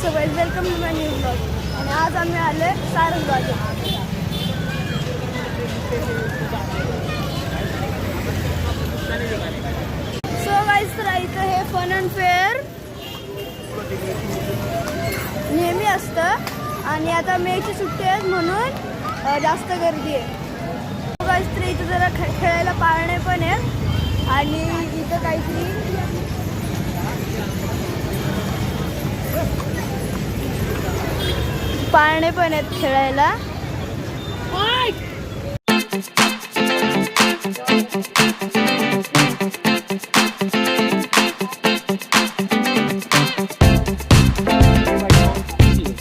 So guys welcome to my new blog. आणि आज आम्ही आले सारंगबाग. सो गाइस तर इथं हे फन अँड फेअर नेहमी असतं आणि आता मेची सुट्टी आहे म्हणून जास्त गर्दी आहे. सो गाइस तर इथं जरा खेळायला पाळणे पण आहेत आणि इथं काहीतरी पाळणे पण आहेत खेळायला.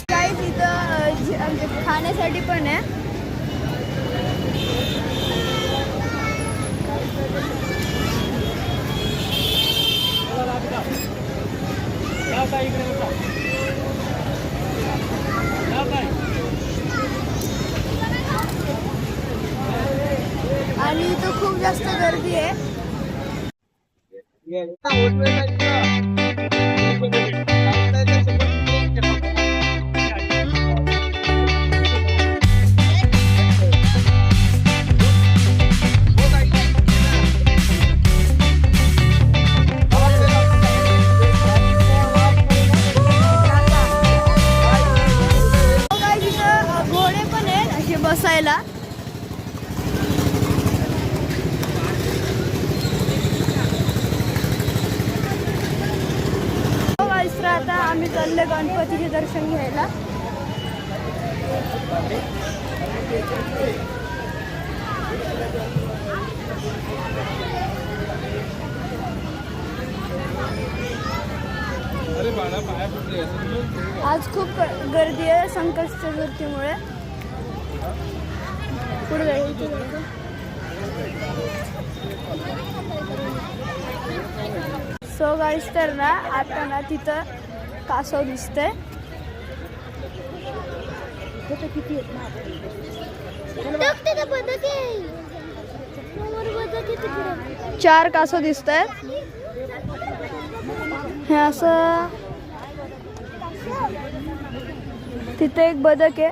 काहीच इथं खाण्यासाठी पण आहे. आणि इथं खूप जास्त गर्दी आहे. घोडे पण आहेत असे बसायला. आता आम्ही चालले गणपतीचे दर्शन घ्यायला. आज खूप गर्दी आहे संकट चतुर्थीमुळे. पुढे जायचं. सो गाइस तर ना आता ना तिथं कासव दिसतंय. चार कासव दिसत आहेत. हे असं तिथे एक बदक आहे.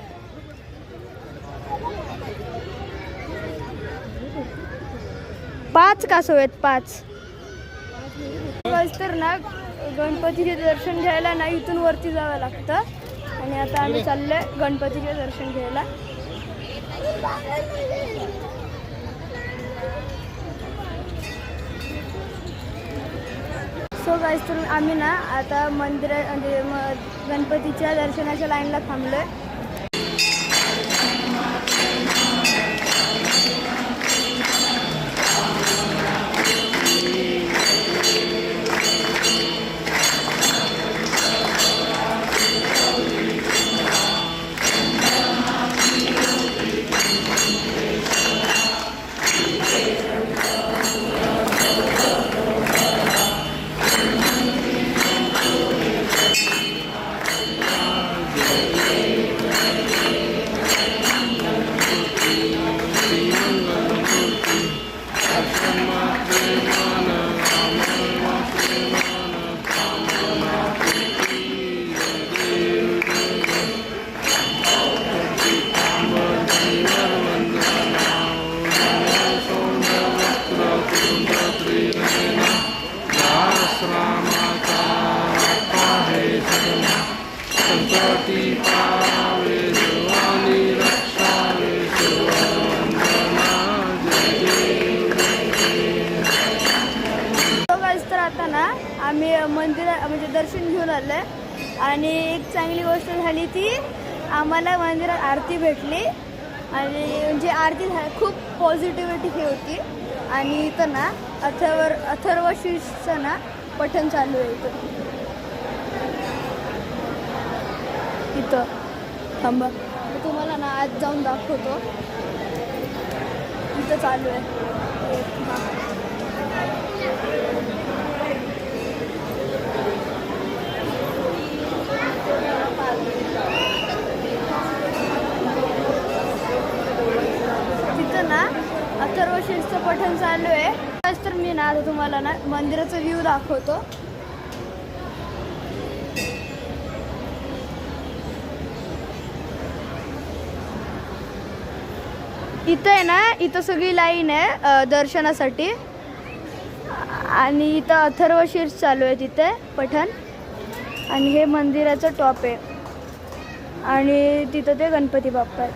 पाच कासव आहेत 5. तर ना गणपतीचे दर्शन घ्यायला ना इथून वरती जावं लागतं आणि आता आम्ही चाललोय गणपतीचे दर्शन घ्यायला. सो गाइस तर आम्ही ना आता मंदिरात म्हणजे गणपतीच्या दर्शनाच्या लाईनला थांबलोय. तर आता ना आम्ही मंदिरात म्हणजे दर्शन घेऊन आलोय आणि एक चांगली गोष्ट झाली ती आम्हाला मंदिरात आरती भेटली आणि म्हणजे आरती खूप पॉझिटिव्हिटी हे होती. आणि इथं ना अथर्वशीर्षचं ना पठण चालू आहे. इथं थांबा तुम्हाला ना आज जाऊन दाखवतो. इथं चालू आहे. तिथं ना अथर्वशीर्षचं पठण चालू आहे. तर मी ना आता तुम्हाला ना मंदिराचा व्ह्यू दाखवतो. इथं आहे ना, इथं सगळी लाईन आहे दर्शनासाठी. आणि इथं अथर्व शीर्ष चालू आहे तिथे पठण. आणि हे मंदिराचं टॉप आहे आणि तिथं ते गणपती बाप्पा आहे.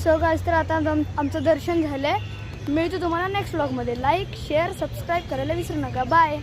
सो गाईस, तर आता आमचं दर्शन झालं आहे. मिळतो तुम्हाला नेक्स्ट व्लॉगमध्ये. लाईक शेअर सबस्क्राईब करायला विसरू नका. बाय.